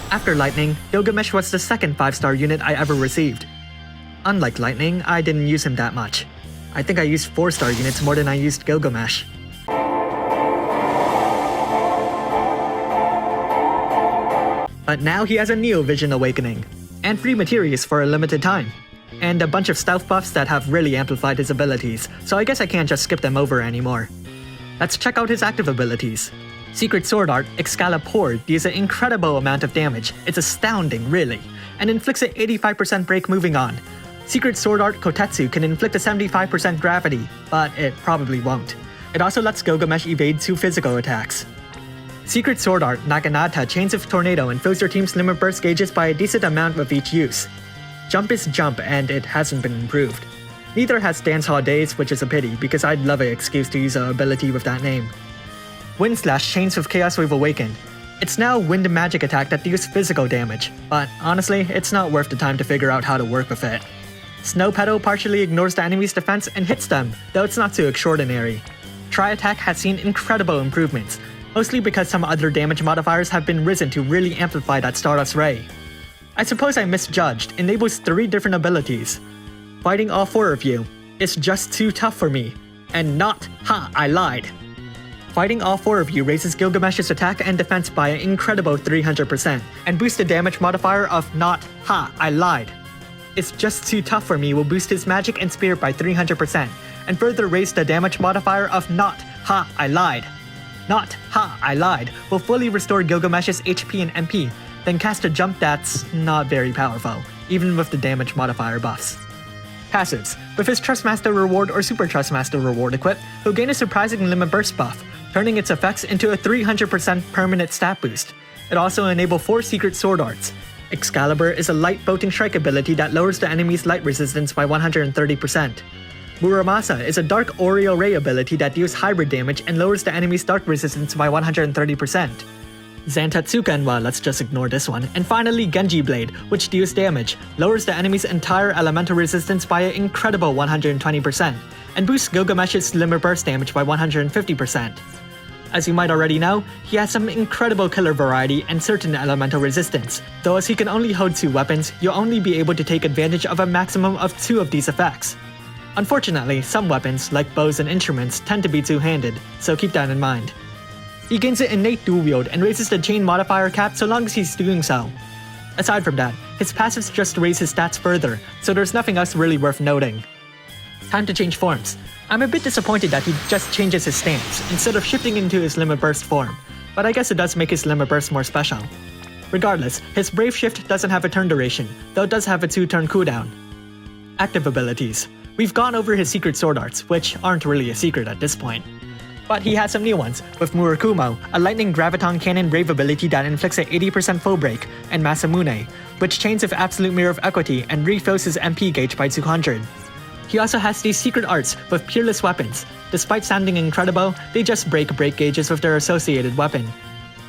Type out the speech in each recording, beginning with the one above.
After Lightning, Gilgamesh was the second 5-star unit I ever received. Unlike Lightning, I didn't use him that much. I think I used 4-star units more than I used Gilgamesh. But now he has a Neo Vision Awakening, and free materials for a limited time, and a bunch of stealth buffs that have really amplified his abilities, so I guess I can't just skip them over anymore. Let's check out his active abilities. Secret Sword Art Excalibur deals an incredible amount of damage, it's astounding really, and inflicts an 85% break moving on. Secret Sword Art Kotetsu can inflict a 75% gravity, but it probably won't. It also lets Gilgamesh evade 2 physical attacks. Secret Sword Art Naginata Chains of Tornado and fills your team's limit burst gauges by a decent amount with each use. Jump is jump and it hasn't been improved. Neither has Dance Hall Days, which is a pity because I'd love an excuse to use an ability with that name. Windslash Chains of Chaos Wave Awaken. It's now a wind magic attack that deals physical damage, but honestly, it's not worth the time to figure out how to work with it. Snow Petal partially ignores the enemy's defense and hits them, though it's not too extraordinary. Tri-Attack has seen incredible improvements, mostly because some other damage modifiers have been risen to really amplify that Stardust Ray. I suppose I misjudged, enables 3 different abilities. Fighting all 4 of you is just too tough for me, and not, I lied. Fighting all 4 of you raises Gilgamesh's attack and defense by an incredible 300%, and boosts the damage modifier of not, I lied. It's just too tough for me will boost his magic and spirit by 300%, and further raise the damage modifier of not, I lied. Not, I lied, will fully restore Gilgamesh's HP and MP, then cast a jump that's not very powerful, even with the damage modifier buffs. Passives. With his Trustmaster Reward or Super Trustmaster Reward equipped, he'll gain a surprising limit burst buff, turning its effects into a 300% permanent stat boost. It also enables 4 secret sword arts. Excalibur is a light bolting strike ability that lowers the enemy's light resistance by 130%. Muramasa is a Dark Aureal Ray ability that deals hybrid damage and lowers the enemy's dark resistance by 130%. Zantetsuka and let's just ignore this one. And finally Genji Blade, which deals damage, lowers the enemy's entire elemental resistance by an incredible 120%, and boosts Gilgamesh's limit burst damage by 150%. As you might already know, he has some incredible killer variety and certain elemental resistance, though as he can only hold 2 weapons, you'll only be able to take advantage of a maximum of 2 of these effects. Unfortunately, some weapons, like bows and instruments, tend to be two-handed, so keep that in mind. He gains an innate dual wield and raises the chain modifier cap so long as he's doing so. Aside from that, his passives just raise his stats further, so there's nothing else really worth noting. Time to change forms. I'm a bit disappointed that he just changes his stance, instead of shifting into his limit burst form, but I guess it does make his limit burst more special. Regardless, his Brave Shift doesn't have a turn duration, though it does have a 2-turn cooldown. Active abilities. We've gone over his secret sword arts, which aren't really a secret at this point. But he has some new ones, with Murakumo, a lightning graviton cannon brave ability that inflicts an 80% full break, and Masamune, which chains with absolute mirror of equity and refills his MP gauge by 200. He also has these secret arts with peerless weapons. Despite sounding incredible, they just break gauges with their associated weapon.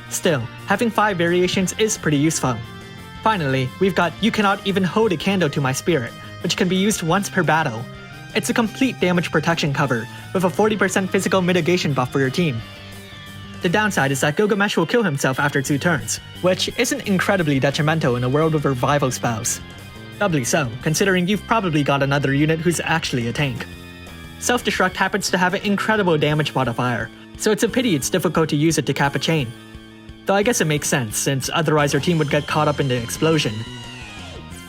Still, having 5 variations is pretty useful. Finally, we've got You Cannot Even Hold a Candle to My Spirit, which can be used once per battle. It's a complete damage protection cover, with a 40% physical mitigation buff for your team. The downside is that Gilgamesh will kill himself after 2 turns, which isn't incredibly detrimental in a world with revival spells. Doubly so, considering you've probably got another unit who's actually a tank. Self-destruct happens to have an incredible damage modifier, so it's a pity it's difficult to use it to cap a chain. Though I guess it makes sense, since otherwise your team would get caught up in the explosion.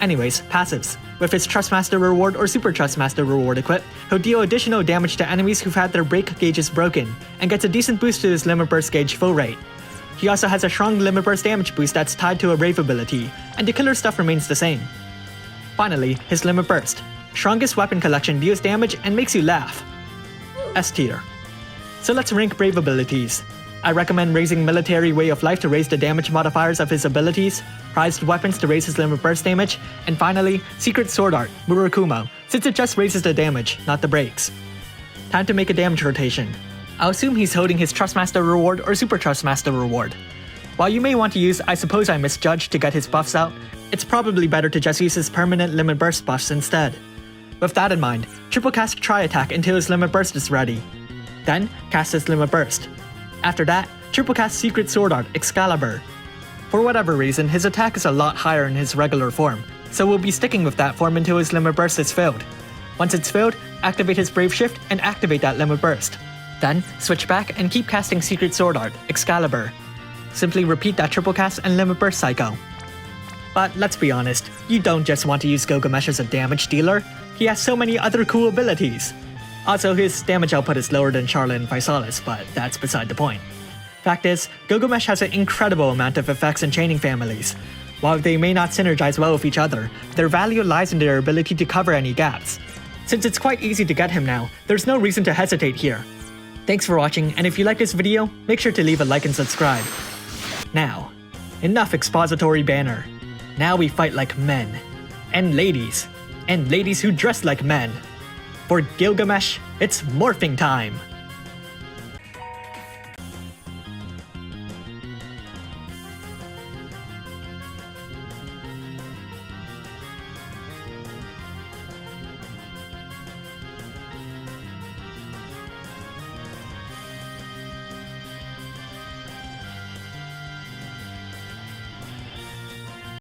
Anyways, passives. With his Trustmaster Reward or Super Trustmaster Reward equipped, he'll deal additional damage to enemies who've had their break gauges broken, and gets a decent boost to his limit burst gauge full rate. He also has a strong limit burst damage boost that's tied to a Rave ability, and the killer stuff remains the same. Finally, his limit burst. Strongest weapon collection deals damage and makes you laugh. S tier. So let's rank brave abilities. I recommend raising Military Way of Life to raise the damage modifiers of his abilities, Prized Weapons to raise his limit burst damage, and finally, Secret Sword Art, Murakumo, since it just raises the damage, not the breaks. Time to make a damage rotation. I'll assume he's holding his Trustmaster Reward or Super Trustmaster Reward. While you may want to use I Suppose I Misjudged to get his buffs out, it's probably better to just use his permanent limit burst buffs instead. With that in mind, triple cast Tri-Attack until his limit burst is ready. Then, cast his limit burst. After that, triple cast Secret Sword Art Excalibur. For whatever reason, his attack is a lot higher in his regular form, so we'll be sticking with that form until his limit burst is filled. Once it's filled, activate his Brave Shift and activate that limit burst. Then, switch back and keep casting Secret Sword Art, Excalibur. Simply repeat that triple cast and limit burst cycle. But let's be honest, you don't just want to use Gilgamesh as a damage dealer, he has so many other cool abilities. Also, his damage output is lower than Charlotte and Physalis, but that's beside the point. Fact is, Gilgamesh has an incredible amount of effects and chaining families. While they may not synergize well with each other, their value lies in their ability to cover any gaps. Since it's quite easy to get him now, there's no reason to hesitate here. Thanks for watching, and if you like this video, make sure to leave a like and subscribe. Now, enough expository banner. Now we fight like men. And ladies who dress like men. For Gilgamesh, it's morphing time!